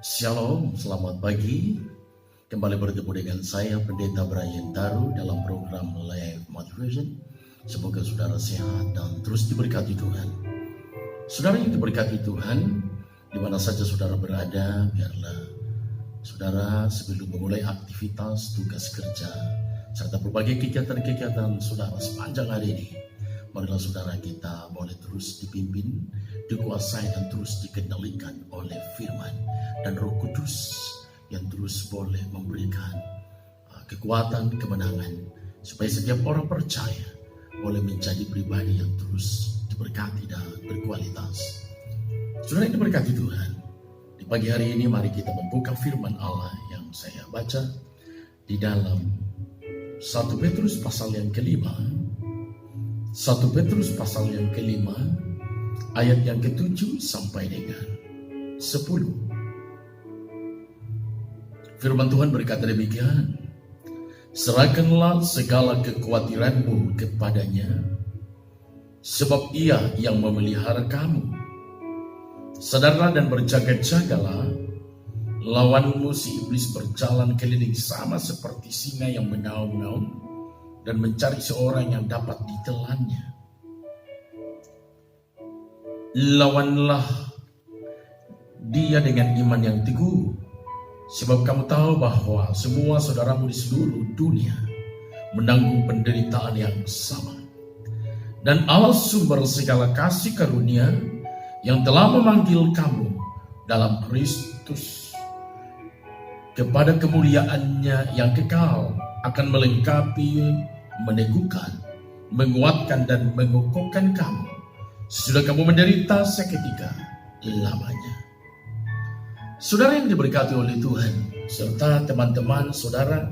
Shalom, selamat pagi. Kembali bertemu dengan saya, Pendeta Brian Taru, dalam program Live Motivation. Semoga saudara sehat dan terus diberkati Tuhan. Saudara yang diberkati Tuhan, di mana saja saudara berada, biarlah saudara sebelum memulai aktivitas, tugas kerja, serta berbagai kegiatan-kegiatan saudara sepanjang hari ini, marilah saudara kita boleh terus dipimpin, dikuasai dan terus dikendalikan oleh firman dan Roh Kudus yang terus boleh memberikan kekuatan, kemenangan, supaya setiap orang percaya boleh menjadi pribadi yang terus diberkati dan berkualitas. Saudara yang diberkati Tuhan, di pagi hari ini mari kita membuka firman Allah yang saya baca di dalam 1 Petrus pasal yang kelima. 1 Petrus pasal yang kelima, ayat yang ke-7 sampai dengan 10. Firman Tuhan berkata demikian, serahkanlah segala kekhawatiranmu kepadanya, sebab ia yang memelihara kamu. Sadarlah dan berjaga-jagalah, lawanmu si iblis berjalan keliling sama seperti singa yang menaung-naung dan mencari seorang yang dapat ditelannya. Lawanlah dia dengan iman yang teguh, sebab kamu tahu bahwa semua saudaramu di seluruh dunia menanggung penderitaan yang sama. Dan Allah sumber segala kasih karunia yang telah memanggil kamu dalam Kristus kepada kemuliaannya yang kekal, akan melengkapi, meneguhkan, menguatkan dan mengukuhkan kamu sesudah kamu menderita seketika lamanya. Saudara yang diberkati oleh Tuhan, serta teman-teman saudara,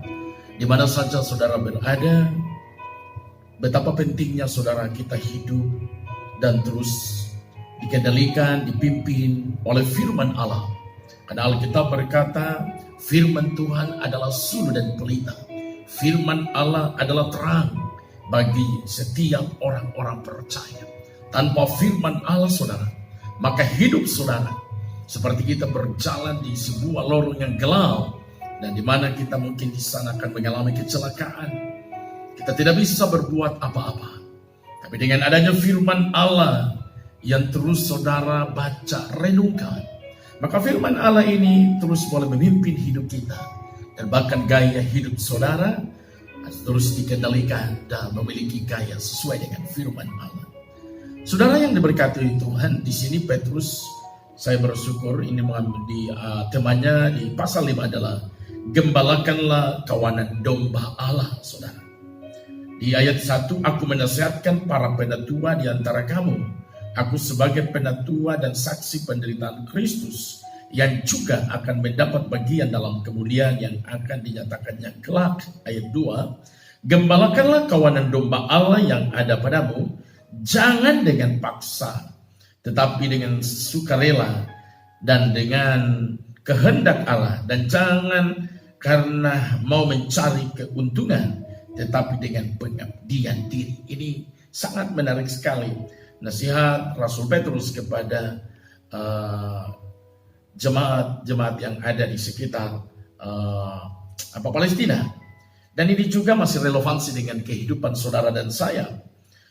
di mana saja saudara berada, betapa pentingnya saudara kita hidup dan terus dikendalikan, dipimpin oleh firman Allah. Karena Alkitab berkata, firman Tuhan adalah suluh dan pelita. Firman Allah adalah terang bagi setiap orang-orang percaya. Tanpa firman Allah saudara, maka hidup saudara seperti kita berjalan di sebuah lorong yang gelap, dan di mana kita mungkin di sana akan mengalami kecelakaan. Kita tidak bisa berbuat apa-apa. Tapi dengan adanya firman Allah yang terus saudara baca, renungkan, maka firman Allah ini terus boleh memimpin hidup kita. Dan bahkan gaya hidup saudara terus dikendalikan dan memiliki gaya sesuai dengan firman Allah. Saudara yang diberkati Tuhan, di sini Petrus, saya bersyukur ini mengambil di temanya di pasal 5 adalah gembalakanlah kawanan domba Allah, saudara. Di ayat 1, aku menasihatkan para penatua di antara kamu, aku sebagai penatua dan saksi penderitaan Kristus, yang juga akan mendapat bagian dalam kemuliaan yang akan dinyatakannya kelak. Ayat 2, gembalakanlah kawanan domba Allah yang ada padamu, jangan dengan paksa, tetapi dengan sukarela dan dengan kehendak Allah, dan jangan karena mau mencari keuntungan, tetapi dengan pengabdian diri. Ini sangat menarik sekali nasihat Rasul Petrus kepada jemaat-jemaat yang ada di sekitar Palestina. Dan ini juga masih relevansi dengan kehidupan saudara dan saya,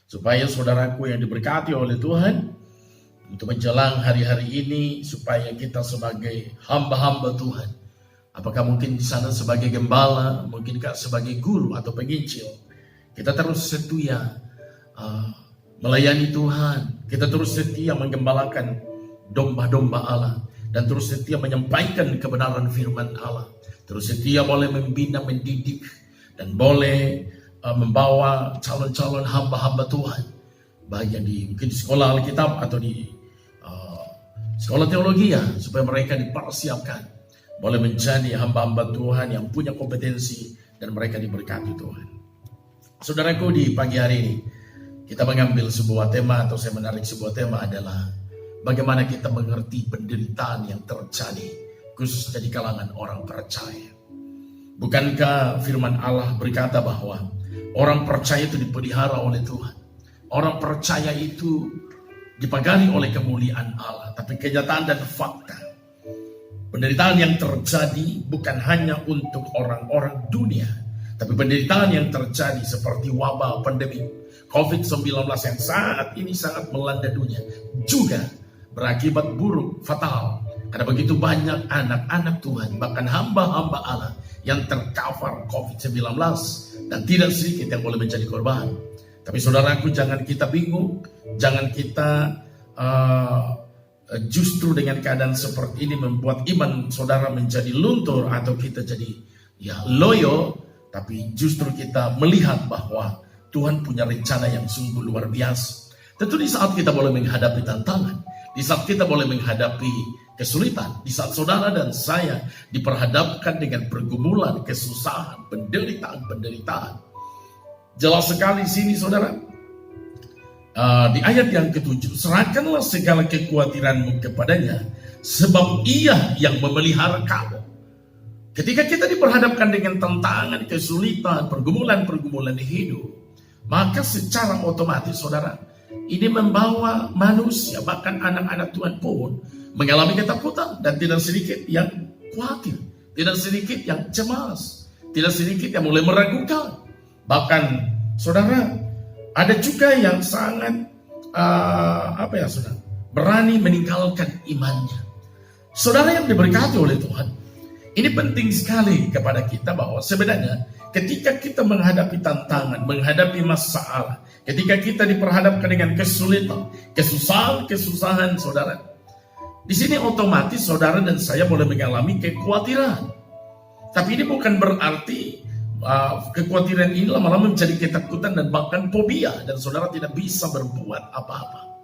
supaya saudaraku yang diberkati oleh Tuhan, untuk menjelang hari-hari ini, supaya kita sebagai hamba-hamba Tuhan, apakah mungkin di sana sebagai gembala, mungkinkah sebagai guru atau penginjil, kita terus setia melayani Tuhan, kita terus setia menggembalakan domba-domba Allah, dan terus setia menyampaikan kebenaran firman Allah, terus setia boleh membina, mendidik, dan boleh membawa calon-calon hamba-hamba Tuhan, baik yang mungkin di sekolah Alkitab atau di sekolah teologi, ya, supaya mereka dipersiapkan boleh menjadi hamba-hamba Tuhan yang punya kompetensi dan mereka diberkati Tuhan. Saudaraku, di pagi hari ini kita mengambil sebuah tema, atau saya menarik sebuah tema adalah bagaimana kita mengerti penderitaan yang terjadi khususnya di kalangan orang percaya. Bukankah firman Allah berkata bahwa orang percaya itu dipelihara oleh Tuhan? Orang percaya itu dipagari oleh kemuliaan Allah. Tapi kenyataan dan fakta, Penderitaan yang terjadi bukan hanya untuk orang-orang dunia, tapi penderitaan yang terjadi seperti wabah pandemi COVID-19 yang saat ini sangat melanda dunia juga berakibat buruk, fatal. Karena begitu banyak anak-anak Tuhan, bahkan hamba-hamba Allah yang tercover COVID-19 dan tidak sedikit yang boleh menjadi korban. Tapi saudaraku, jangan kita bingung, jangan kita justru dengan keadaan seperti ini membuat iman saudara menjadi luntur atau kita jadi loyo, tapi justru kita melihat bahwa Tuhan punya rencana yang sungguh luar biasa. Tentu di saat kita boleh menghadapi tantangan, di saat kita boleh menghadapi kesulitan, di saat saudara dan saya diperhadapkan dengan pergumulan, kesusahan, penderitaan. Jelas sekali di sini saudara. Di ayat yang ke-7, serahkanlah segala kekhawatiranmu kepadanya, sebab Ia yang memelihara kamu. Ketika kita diperhadapkan dengan tantangan, kesulitan, pergumulan hidup, maka secara otomatis saudara, ini membawa manusia, bahkan anak-anak Tuhan pun mengalami ketakutan, dan tidak sedikit yang khawatir, tidak sedikit yang cemas, tidak sedikit yang mulai meragukan. Bahkan saudara, ada juga yang sangat saudara, berani meninggalkan imannya. Saudara yang diberkati oleh Tuhan, ini penting sekali kepada kita bahwa sebenarnya ketika kita menghadapi tantangan, menghadapi masalah, ketika kita diperhadapkan dengan kesulitan, kesusahan saudara, di sini otomatis saudara dan saya boleh mengalami kekhawatiran. Tapi ini bukan berarti kekhawatiran ini lama-lama menjadi ketakutan dan bahkan fobia, dan saudara tidak bisa berbuat apa-apa.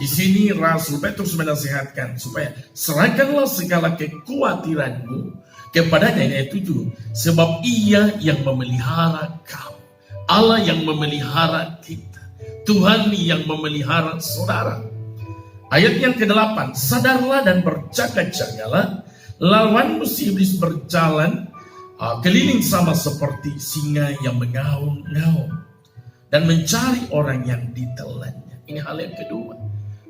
Di sini Rasul Petrus menasihatkan supaya serahkanlah segala kekhawatiranmu kepadanya, yaitu sebab Ia yang memelihara kamu. Allah yang memelihara kita, Tuhan yang memelihara saudara. Ayat yang ke-8, sadarlah dan berjaga-jagalah, lawanmu si iblis berjalan keliling sama seperti singa yang mengaum-ngaum dan mencari orang yang ditelannya. Ini hal yang kedua.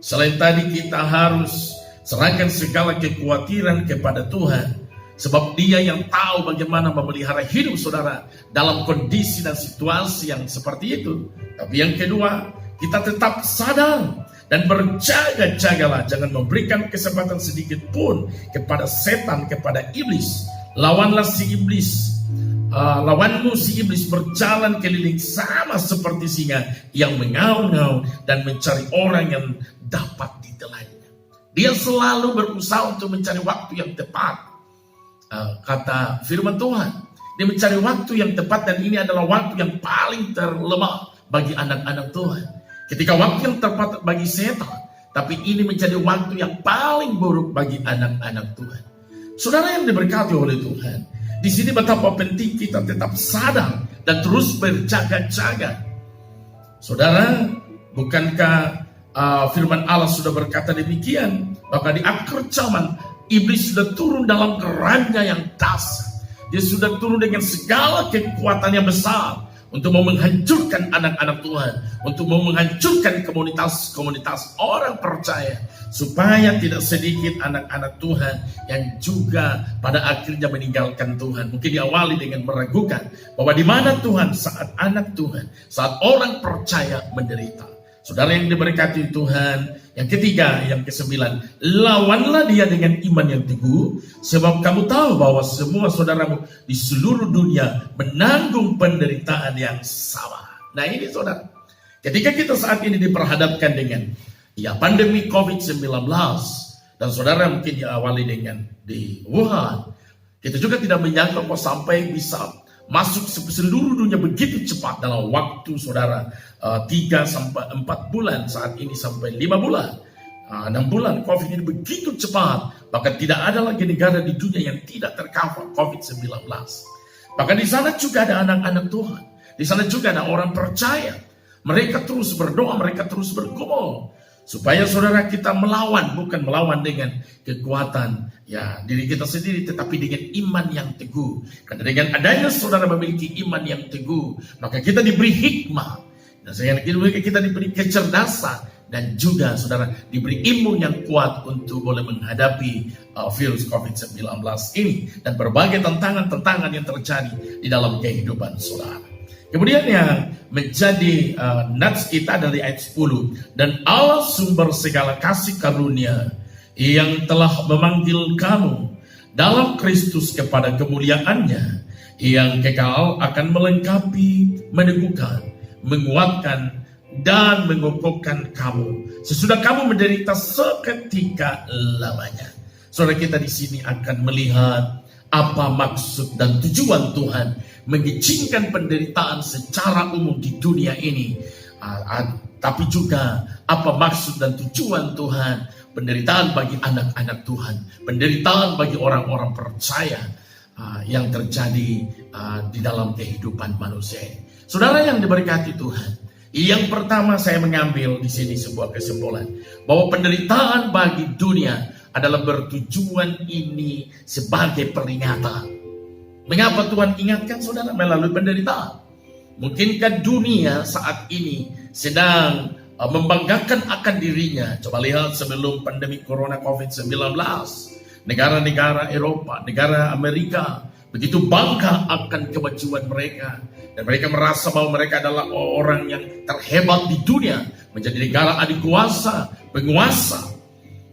Selain tadi kita harus serahkan segala kekhawatiran kepada Tuhan, sebab Dia yang tahu bagaimana memelihara hidup saudara dalam kondisi dan situasi yang seperti itu. Tapi yang kedua, kita tetap sadar dan berjaga-jagalah, jangan memberikan kesempatan sedikit pun kepada setan, kepada iblis. Lawanlah si iblis, lawanmu si iblis berjalan keliling sama seperti singa yang mengaum-ngaum dan mencari orang yang dapat ditelannya. Dia selalu berusaha untuk mencari waktu yang tepat. Kata firman Tuhan, dia mencari waktu yang tepat, dan ini adalah waktu yang paling terlemah bagi anak-anak Tuhan. Ketika waktu yang tepat bagi setan, tapi ini menjadi waktu yang paling buruk bagi anak-anak Tuhan. Saudara yang diberkati oleh Tuhan, di sini betapa penting kita tetap sadar dan terus berjaga-jaga. Saudara, bukankah firman Allah sudah berkata demikian, bahwa di akhir zaman iblis sudah turun dalam kerannya yang dahsyat. Dia sudah turun dengan segala kekuatan yang besar untuk mau menghancurkan anak-anak Tuhan, untuk mau menghancurkan komunitas-komunitas orang percaya, supaya tidak sedikit anak-anak Tuhan yang juga pada akhirnya meninggalkan Tuhan. Mungkin diawali dengan meragukan bahwa di mana Tuhan saat anak Tuhan, saat orang percaya menderita. Saudara yang diberkati Tuhan, yang ketiga, yang ke-9, lawanlah dia dengan iman yang teguh, sebab kamu tahu bahwa semua saudaramu di seluruh dunia menanggung penderitaan yang sama. Nah ini saudara, ketika kita saat ini diperhadapkan dengan pandemi COVID-19, dan saudara mungkin diawali dengan di Wuhan, kita juga tidak menyangka kok sampai bisa masuk seluruh dunia begitu cepat dalam waktu saudara 3-4 bulan, saat ini sampai 5 bulan, 6 bulan. COVID ini begitu cepat, bahkan tidak ada lagi negara di dunia yang tidak tercover COVID-19. Bahkan di sana juga ada anak-anak Tuhan, di sana juga ada orang percaya. Mereka terus berdoa, mereka terus bergumul supaya saudara kita melawan, bukan melawan dengan kekuatan diri kita sendiri, tetapi dengan iman yang teguh. Karena dengan adanya saudara memiliki iman yang teguh, maka kita diberi hikmah, dan saya yakin kita diberi kecerdasan dan juga saudara diberi imun yang kuat untuk boleh menghadapi virus COVID-19 ini dan berbagai tantangan-tantangan yang terjadi di dalam kehidupan saudara. Kemudian yang menjadi nats kita dari ayat 10, dan Allah sumber segala kasih karunia yang telah memanggil kamu dalam Kristus kepada kemuliaannya yang kekal akan melengkapi, meneguhkan, menguatkan, dan mengokohkan kamu sesudah kamu menderita seketika lamanya. Saudara, kita di sini akan melihat apa maksud dan tujuan Tuhan mengizinkan penderitaan secara umum di dunia ini, tapi juga apa maksud dan tujuan Tuhan penderitaan bagi anak-anak Tuhan, penderitaan bagi orang-orang percaya yang terjadi di dalam kehidupan manusia. Saudara yang diberkati Tuhan, yang pertama saya mengambil di sini sebuah kesimpulan bahwa penderitaan bagi dunia adalah bertujuan ini sebagai peringatan. Mengapa Tuhan ingatkan saudara melalui penderitaan? Mungkinkah dunia saat ini sedang membanggakan akan dirinya? Coba lihat sebelum pandemi corona COVID-19, negara-negara Eropa, negara Amerika begitu bangga akan kemajuan mereka, dan mereka merasa bahwa mereka adalah orang yang terhebat di dunia, menjadi negara adikuasa, penguasa.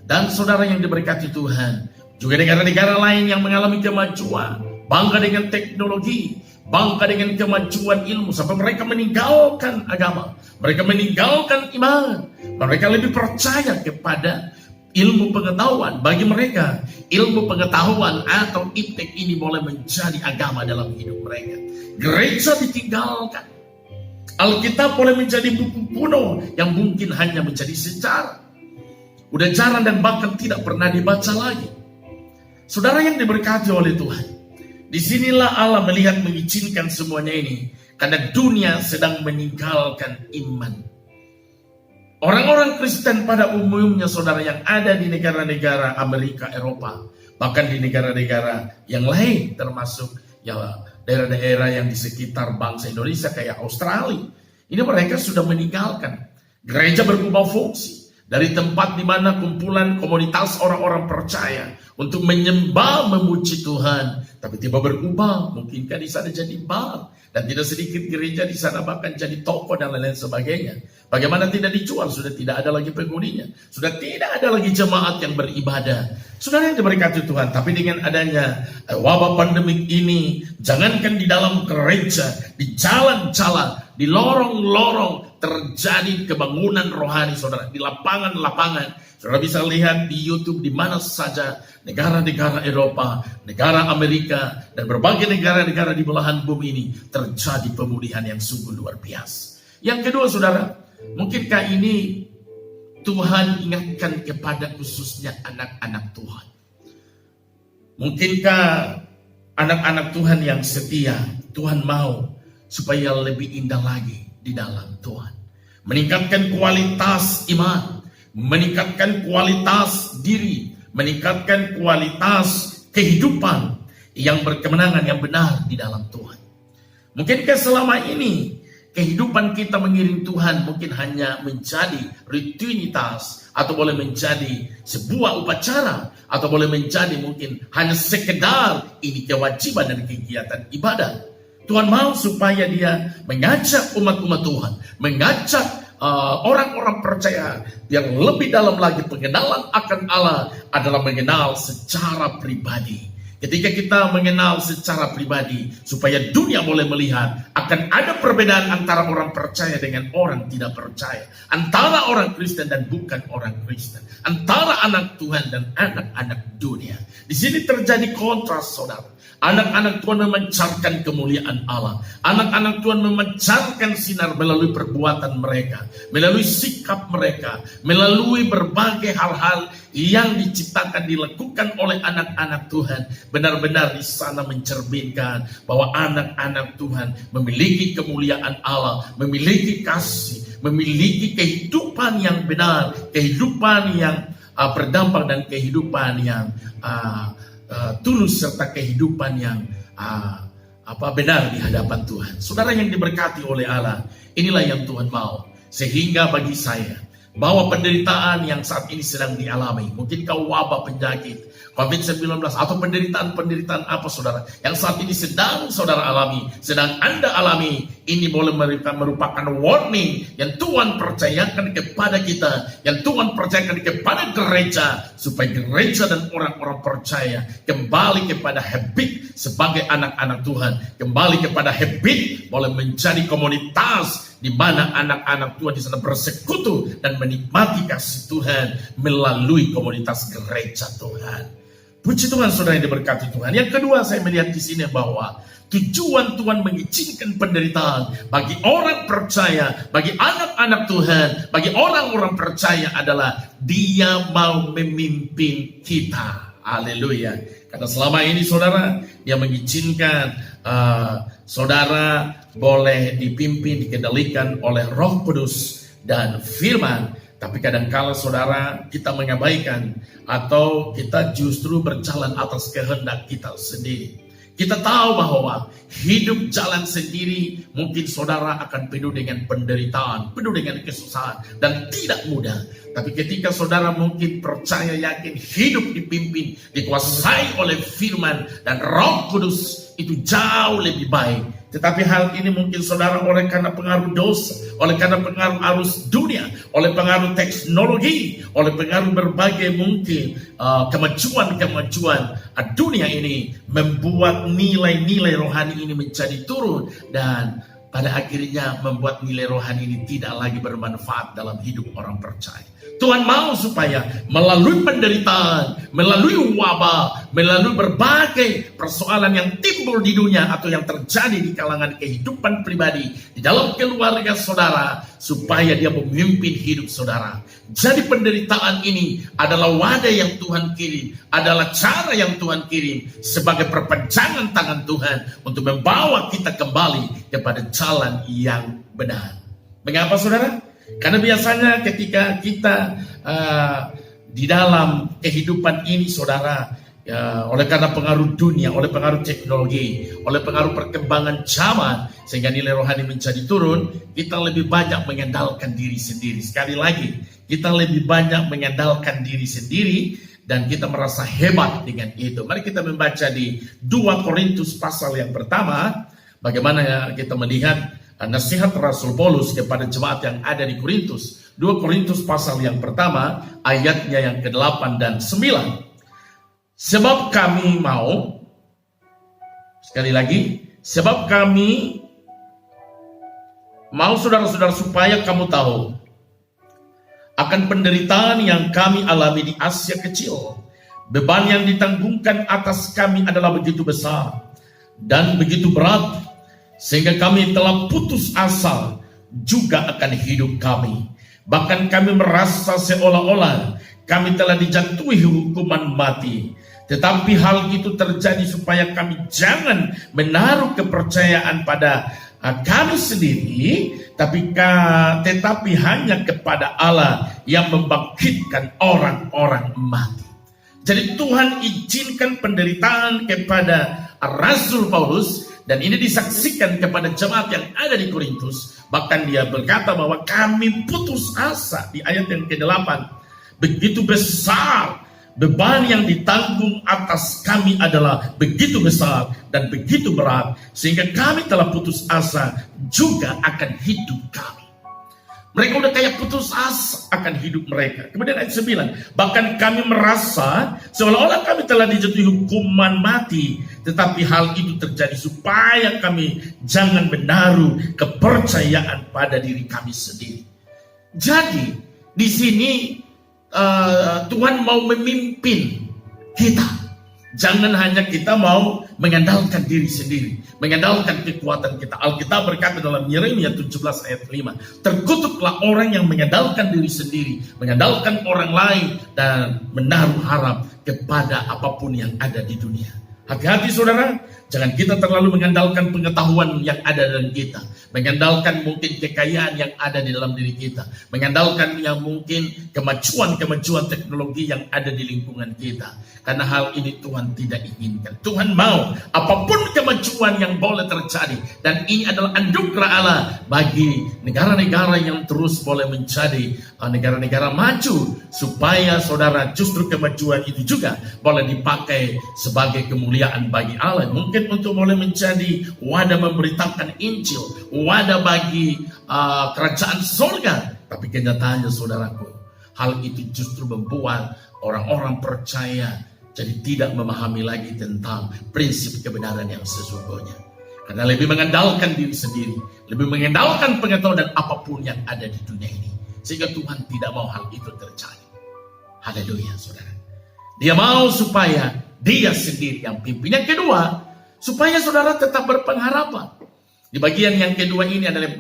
Dan saudara yang diberkati Tuhan, juga negara-negara lain yang mengalami kemajuan, bangga dengan teknologi, bangga dengan kemajuan ilmu, sampai mereka meninggalkan agama, mereka meninggalkan iman, mereka lebih percaya kepada ilmu pengetahuan. Bagi mereka, ilmu pengetahuan atau iptek ini boleh menjadi agama dalam hidup mereka. Gereja ditinggalkan. Alkitab boleh menjadi buku kuno yang mungkin hanya menjadi sejarah. Udah jarang dan bahkan tidak pernah dibaca lagi. Saudara yang diberkati oleh Tuhan, disinilah Allah melihat mengizinkan semuanya ini karena dunia sedang meninggalkan iman. Orang-orang Kristen pada umumnya saudara yang ada di negara-negara Amerika, Eropa, bahkan di negara-negara yang lain termasuk ya daerah-daerah yang di sekitar bangsa Indonesia kayak Australia, ini mereka sudah meninggalkan. Gereja berubah fungsi dari tempat di mana kumpulan komunitas orang-orang percaya untuk menyembah, memuji Tuhan, tapi tiba berubah, mungkinkah di sana jadi bar, dan tidak sedikit gereja di sana bahkan jadi toko dan lain-lain sebagainya. Bagaimana tidak dijual? Sudah tidak ada lagi penghuninya, sudah tidak ada lagi jemaat yang beribadah. Saudara yang diberkati Tuhan, tapi dengan adanya wabah pandemik ini, jangankan di dalam gereja, di jalan-jalan, di lorong-lorong terjadi kebangunan rohani, saudara, di lapangan-lapangan. Saudara bisa lihat di YouTube di mana saja negara-negara Eropa, negara Amerika, dan berbagai negara-negara di belahan bumi ini terjadi pemulihan yang sungguh luar biasa. Yang kedua saudara, mungkinkah ini Tuhan ingatkan kepada khususnya anak-anak Tuhan? Mungkinkah anak-anak Tuhan yang setia, Tuhan mau supaya lebih indah lagi di dalam Tuhan, meningkatkan kualitas iman, meningkatkan kualitas diri, meningkatkan kualitas kehidupan yang berkemenangan, yang benar di dalam Tuhan. Mungkinkah selama ini kehidupan kita mengiring Tuhan mungkin hanya menjadi rutinitas, atau boleh menjadi sebuah upacara, atau boleh menjadi mungkin hanya sekedar ini kewajiban dan kegiatan ibadah. Tuhan mau supaya dia mengajak umat-umat Tuhan, mengajak orang-orang percaya yang lebih dalam lagi. Pengenalan akan Allah adalah mengenal secara pribadi. Ketika kita mengenal secara pribadi, supaya dunia boleh melihat akan ada perbedaan antara orang percaya dengan orang tidak percaya, antara orang Kristen dan bukan orang Kristen, antara anak Tuhan dan anak-anak dunia. Di sini terjadi kontras, saudara. Anak-anak Tuhan memancarkan kemuliaan Allah. Anak-anak Tuhan memancarkan sinar melalui perbuatan mereka, melalui sikap mereka, melalui berbagai hal-hal yang diciptakan, dilakukan oleh anak-anak Tuhan. Benar-benar di sana mencerminkan bahwa anak-anak Tuhan memiliki kemuliaan Allah, memiliki kasih, memiliki kehidupan yang benar, kehidupan yang berdampak, dan kehidupan yang tulus, serta kehidupan yang benar di hadapan Tuhan. Saudara yang diberkati oleh Allah, inilah yang Tuhan mau. Sehingga bagi saya, bahwa penderitaan yang saat ini sedang dialami, mungkin kau wabah penyakit COVID-19 atau penderitaan-penderitaan apa saudara yang saat ini sedang saudara alami, sedang Anda alami, ini boleh merupakan warning yang Tuhan percayakan kepada kita, yang Tuhan percayakan kepada gereja, supaya gereja dan orang-orang percaya kembali kepada habit sebagai anak-anak Tuhan, kembali kepada habit boleh menjadi komunitas di mana anak-anak Tuhan di sana bersekutu dan menikmati kasih Tuhan melalui komunitas gereja Tuhan. Puji Tuhan saudara yang diberkati Tuhan. Yang kedua saya melihat di sini bahwa tujuan Tuhan mengizinkan penderitaan bagi orang percaya, bagi anak-anak Tuhan, bagi orang-orang percaya adalah Dia mau memimpin kita. Haleluya. Karena selama ini saudara, Dia mengizinkan saudara boleh dipimpin, dikendalikan oleh Roh Kudus dan firman. Tapi kadangkala saudara kita mengabaikan atau kita justru berjalan atas kehendak kita sendiri. Kita tahu bahwa hidup jalan sendiri mungkin saudara akan penuh dengan penderitaan, penuh dengan kesusahan dan tidak mudah. Tapi ketika saudara mungkin percaya yakin hidup dipimpin, dikuasai oleh firman dan Roh Kudus, itu jauh lebih baik. Tetapi hal ini mungkin saudara oleh karena pengaruh dosa, oleh karena pengaruh arus dunia, oleh pengaruh teknologi, oleh pengaruh berbagai mungkin kemajuan-kemajuan dunia ini membuat nilai-nilai rohani ini menjadi turun, dan pada akhirnya membuat nilai rohani ini tidak lagi bermanfaat dalam hidup orang percaya. Tuhan mau supaya melalui penderitaan, melalui wabah, melalui berbagai persoalan yang timbul di dunia atau yang terjadi di kalangan kehidupan pribadi, di dalam keluarga saudara, supaya Dia memimpin hidup saudara. Jadi penderitaan ini adalah wadah yang Tuhan kirim, adalah cara yang Tuhan kirim sebagai perpanjangan tangan Tuhan untuk membawa kita kembali kepada jalan yang benar. Mengapa saudara? Karena biasanya ketika kita di dalam kehidupan ini saudara, oleh karena pengaruh dunia, oleh pengaruh teknologi, oleh pengaruh perkembangan zaman, sehingga nilai rohani menjadi turun, kita lebih banyak mengandalkan diri sendiri. Sekali lagi, kita lebih banyak mengandalkan diri sendiri dan kita merasa hebat dengan itu. Mari kita membaca di 2 Korintus pasal yang pertama, bagaimana kita melihat nasihat Rasul Paulus kepada jemaat yang ada di Korintus. 2 Korintus pasal yang pertama, ayatnya yang ke-8 dan 9. Sebab kami mau, sekali lagi, sebab kami mau saudara-saudara supaya kamu tahu akan penderitaan yang kami alami di Asia Kecil. Beban yang ditanggungkan atas kami adalah begitu besar dan begitu berat, sehingga kami telah putus asa juga akan hidup kami. Bahkan kami merasa seolah-olah kami telah dijatuhi hukuman mati. Tetapi hal itu terjadi supaya kami jangan menaruh kepercayaan pada kami sendiri, tetapi hanya kepada Allah yang membangkitkan orang-orang mati. Jadi Tuhan izinkan penderitaan kepada Rasul Paulus, dan ini disaksikan kepada jemaat yang ada di Korintus. Bahkan dia berkata bahwa kami putus asa di ayat yang ke-8. Begitu besar beban yang ditanggung atas kami adalah begitu besar dan begitu berat, sehingga kami telah putus asa juga akan hidup kami. Mereka udah kayak putus asa akan hidup mereka. Kemudian ayat 9, bahkan kami merasa seolah-olah kami telah dijatuhi hukuman mati, tetapi hal itu terjadi supaya kami jangan menaruh kepercayaan pada diri kami sendiri. Jadi di sini Tuhan mau memimpin kita. Jangan hanya kita mau mengandalkan diri sendiri, mengandalkan kekuatan kita. Alkitab berkata dalam Yeremia 17 ayat 5, terkutuklah orang yang mengandalkan diri sendiri, mengandalkan orang lain, dan menaruh harap kepada apapun yang ada di dunia. Hati-hati saudara, Jangan kita terlalu mengandalkan pengetahuan yang ada dalam kita, mengandalkan mungkin kekayaan yang ada di dalam diri kita, mengandalkan yang mungkin kemajuan teknologi yang ada di lingkungan kita. Karena hal ini Tuhan tidak inginkan. Tuhan mau apapun kemajuan yang boleh terjadi, dan ini adalah anugerah Allah bagi negara-negara yang terus boleh menjadi negara-negara maju, supaya saudara justru kemajuan itu juga boleh dipakai sebagai kemuliaan bagi Allah. Mungkin untuk boleh menjadi wadah memberitakan Injil, wadah bagi kerajaan surga. Tapi kenyataannya saudaraku, hal itu justru membuat orang-orang percaya jadi tidak memahami lagi tentang prinsip kebenaran yang sesungguhnya. Karena lebih mengandalkan diri sendiri, lebih mengandalkan pengetahuan dan apapun yang ada di dunia ini. Sehingga Tuhan tidak mau hal itu terjadi. Haleluya saudara. Dia mau supaya dia sendiri yang pimpin. Yang kedua, supaya saudara tetap berpengharapan. Di bagian yang kedua ini adalah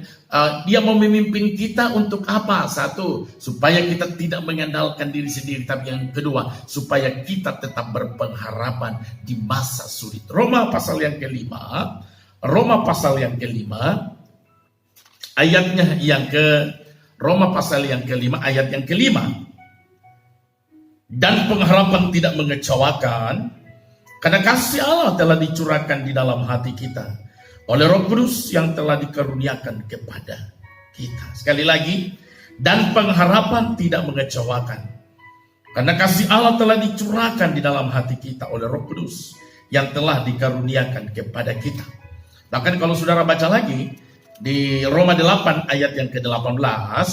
dia mau memimpin kita untuk apa? Satu, supaya kita tidak mengandalkan diri sendiri. Tapi yang kedua, supaya kita tetap berpengharapan di masa sulit. Roma pasal yang kelima, ayatnya yang Roma pasal yang kelima, ayat yang kelima. Dan pengharapan tidak mengecewakan, karena kasih Allah telah dicurahkan di dalam hati kita oleh Roh Kudus yang telah dikaruniakan kepada kita. Sekali lagi, dan pengharapan tidak mengecewakan, karena kasih Allah telah dicurahkan di dalam hati kita oleh Roh Kudus yang telah dikaruniakan kepada kita. Bahkan kalau saudara baca lagi di Roma 8 ayat yang ke-18,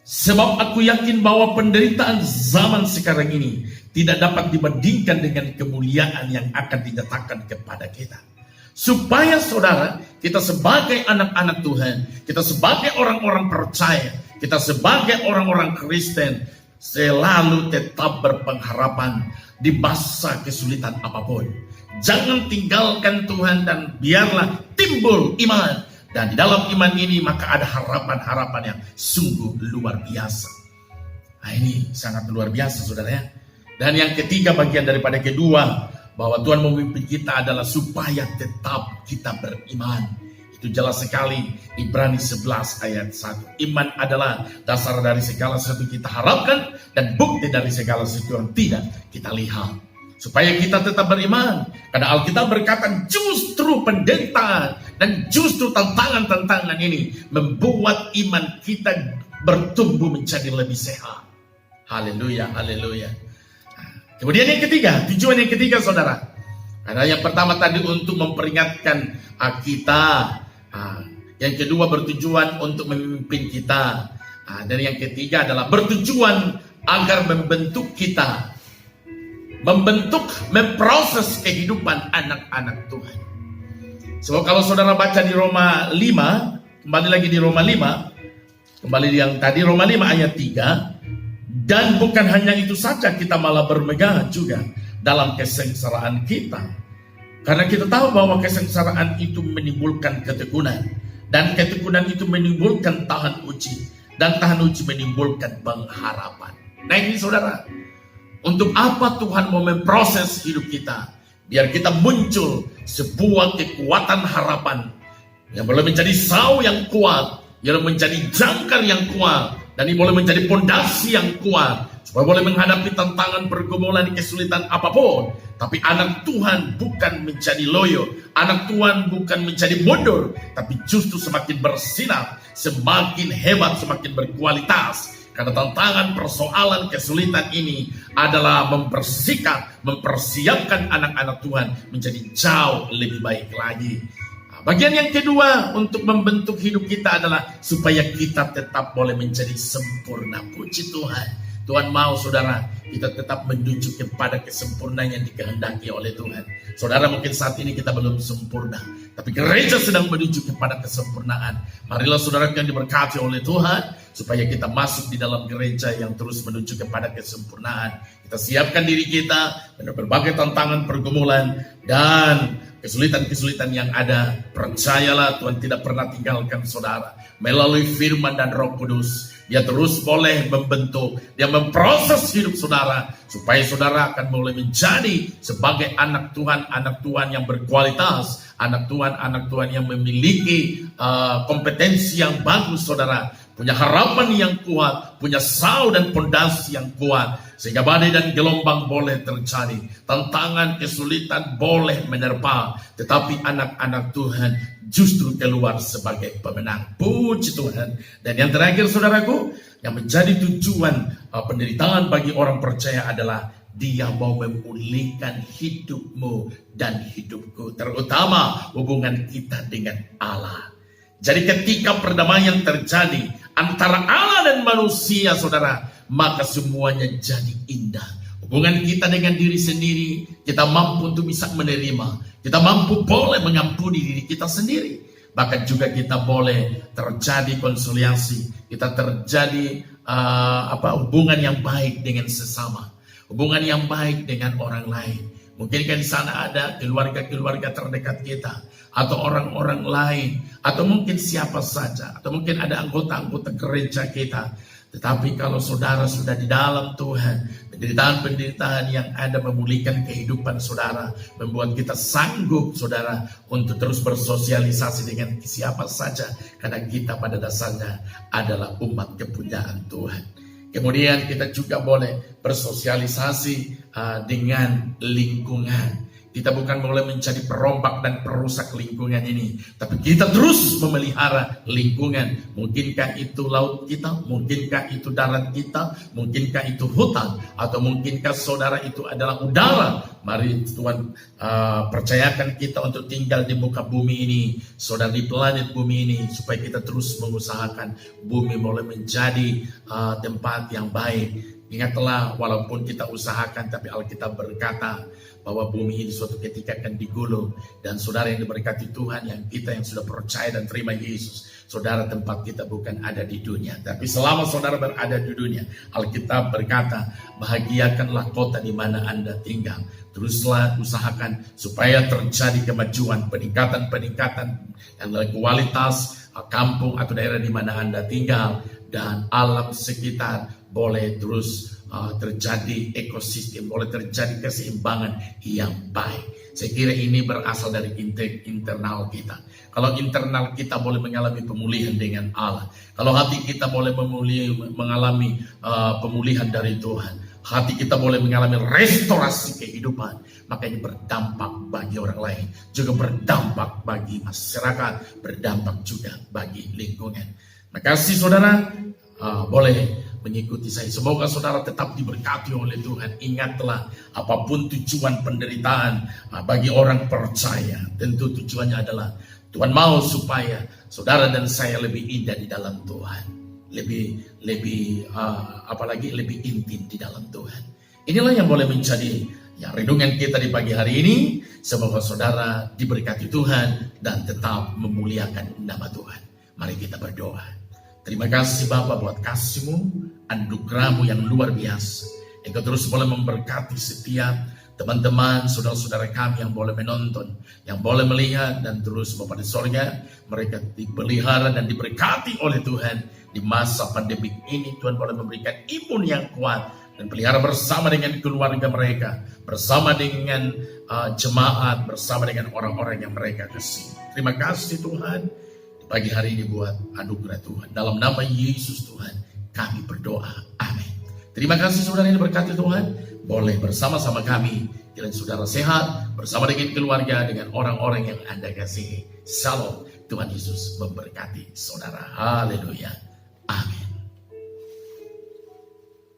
sebab aku yakin bahwa penderitaan zaman sekarang ini tidak dapat dibandingkan dengan kemuliaan yang akan dinyatakan kepada kita. Supaya saudara, kita sebagai anak-anak Tuhan, kita sebagai orang-orang percaya, kita sebagai orang-orang Kristen, selalu tetap berpengharapan di masa kesulitan apapun. Jangan tinggalkan Tuhan dan biarlah timbul iman. Dan di dalam iman ini maka ada harapan-harapan yang sungguh luar biasa. Nah, ini sangat luar biasa saudara ya. Dan yang ketiga, bagian daripada kedua, bahwa Tuhan memimpin kita adalah supaya tetap kita beriman. Itu jelas sekali, Ibrani 11 ayat 1. Iman adalah dasar dari segala sesuatu kita harapkan dan bukti dari segala sesuatu yang tidak kita lihat. Supaya kita tetap beriman. Karena Alkitab berkata justru penderitaan dan justru tantangan-tantangan ini membuat iman kita bertumbuh menjadi lebih sehat. Haleluya, haleluya. Kemudian yang ketiga, tujuan yang ketiga saudara. Karena yang pertama tadi untuk memperingatkan kita. Yang kedua bertujuan untuk memimpin kita. Dan yang ketiga adalah bertujuan agar membentuk kita. Memproses kehidupan anak-anak Tuhan. So kalau saudara baca di Roma 5, kembali lagi di Roma 5, kembali yang tadi Roma 5 ayat 3. Dan bukan hanya itu saja, kita malah bermegah juga dalam kesengsaraan kita. Karena kita tahu bahwa kesengsaraan itu menimbulkan ketekunan. Dan ketekunan itu menimbulkan tahan uji. Dan tahan uji menimbulkan pengharapan. Nah ini saudara, untuk apa Tuhan mau memproses hidup kita? Biar kita muncul sebuah kekuatan harapan. Yang boleh menjadi sau yang kuat. Yang menjadi jangkar yang kuat. Dan ini boleh menjadi pondasi yang kuat. Supaya boleh menghadapi tantangan pergumulan kesulitan apapun. Tapi anak Tuhan bukan menjadi loyo. Anak Tuhan bukan menjadi mundur. Tapi justru semakin bersinar. Semakin hebat, semakin berkualitas. Karena tantangan persoalan kesulitan ini adalah mempersiapkan anak-anak Tuhan menjadi jauh lebih baik lagi. Bagian yang kedua untuk membentuk hidup kita adalah supaya kita tetap boleh menjadi sempurna. Puji Tuhan. Tuhan mau saudara kita tetap menuju kepada kesempurnaan yang dikehendaki oleh Tuhan. Saudara mungkin saat ini kita belum sempurna, tapi gereja sedang menuju kepada kesempurnaan. Marilah saudara yang diberkati oleh Tuhan supaya kita masuk di dalam gereja yang terus menuju kepada kesempurnaan. Kita siapkan diri kita dengan berbagai tantangan pergumulan dan kesulitan-kesulitan yang ada. Percayalah Tuhan tidak pernah tinggalkan saudara. Melalui firman dan Roh Kudus Dia terus boleh membentuk, dia memproses hidup saudara, supaya saudara akan mulai menjadi sebagai anak Tuhan yang berkualitas, anak Tuhan yang memiliki kompetensi yang bagus saudara, punya harapan yang kuat, punya sau dan pondasi yang kuat, sehingga badai dan gelombang boleh terjadi, tantangan, kesulitan boleh menerpa, tetapi anak-anak Tuhan justru keluar sebagai pemenang. Puji Tuhan. Dan yang terakhir saudaraku, yang menjadi tujuan penderitaan bagi orang percaya adalah dia mau memulihkan hidupmu dan hidupku, terutama hubungan kita dengan Allah. Jadi ketika perdamaian terjadi antara Allah dan manusia saudara, maka semuanya jadi indah. Hubungan kita dengan diri sendiri, kita mampu untuk bisa menerima. Kita mampu boleh mengampuni diri kita sendiri. Bahkan juga kita boleh terjadi konsiliasi. Kita terjadi hubungan yang baik dengan sesama. Hubungan yang baik dengan orang lain. Mungkin di sana ada keluarga-keluarga terdekat kita. Atau orang-orang lain. Atau mungkin siapa saja. Atau mungkin ada anggota-anggota gereja kita. Tetapi kalau saudara sudah di dalam Tuhan, penderitaan-penderitaan yang ada memulihkan kehidupan saudara, membuat kita sanggup saudara untuk terus bersosialisasi dengan siapa saja, karena kita pada dasarnya adalah umat kepunyaan Tuhan. Kemudian kita juga boleh bersosialisasi dengan lingkungan. Kita bukan boleh menjadi perompak dan perusak lingkungan ini, tapi kita terus memelihara lingkungan. Mungkinkah itu laut kita, mungkinkah itu darat kita, mungkinkah itu hutan, atau mungkinkah saudara itu adalah udara. Mari Tuhan percayakan kita untuk tinggal di muka bumi ini, saudara, di planet bumi ini, supaya kita terus mengusahakan bumi boleh menjadi tempat yang baik. Ingatlah, walaupun kita usahakan, tapi Alkitab berkata bahwa bumi ini suatu ketika akan digulung. Dan saudara yang diberkati Tuhan, yang sudah percaya dan terima Yesus, saudara, tempat kita bukan ada di dunia, tapi selama saudara berada di dunia, Alkitab berkata, bahagiakanlah kota di mana Anda tinggal. Teruslah usahakan supaya terjadi kemajuan, peningkatan yang kualitas kampung atau daerah di mana Anda tinggal, dan alam sekitar boleh terus terjadi ekosistem, boleh terjadi keseimbangan yang baik. Saya kira ini berasal dari internal kita. Kalau internal kita boleh mengalami pemulihan dengan Allah, kalau hati kita boleh mengalami pemulihan dari Tuhan, hati kita boleh mengalami restorasi kehidupan, maka ini berdampak bagi orang lain, juga berdampak bagi masyarakat, berdampak juga bagi lingkungan. Makasih saudara, boleh mengikuti saya. Semoga saudara tetap diberkati oleh Tuhan. Ingatlah, apapun tujuan penderitaan bagi orang percaya, tentu tujuannya adalah Tuhan mau supaya saudara dan saya lebih indah di dalam Tuhan, lebih intim di dalam Tuhan. Inilah yang boleh menjadi renungan kita di pagi hari ini. Semoga saudara diberkati Tuhan dan tetap memuliakan nama Tuhan. Mari kita berdoa. Terima kasih Bapa buat kasih-Mu, anugerah-Mu yang luar biasa. Engkau terus boleh memberkati setiap teman-teman, saudara-saudara kami yang boleh menonton, yang boleh melihat, dan terus Bapa di sorga, mereka dipelihara dan diberkati oleh Tuhan. Di masa pandemik ini Tuhan boleh memberikan imun yang kuat, dan pelihara bersama dengan keluarga mereka, bersama dengan jemaat, bersama dengan orang-orang yang mereka kasih. Terima kasih Tuhan pagi hari ini buat anugerah Tuhan. Dalam nama Yesus Tuhan kami berdoa. Amin. Terima kasih saudara yang diberkati Tuhan. Boleh bersama-sama kami, kiranya saudara sehat, bersama dengan keluarga, dengan orang-orang yang Anda kasihi. Shalom. Tuhan Yesus memberkati saudara. Haleluya. Amin.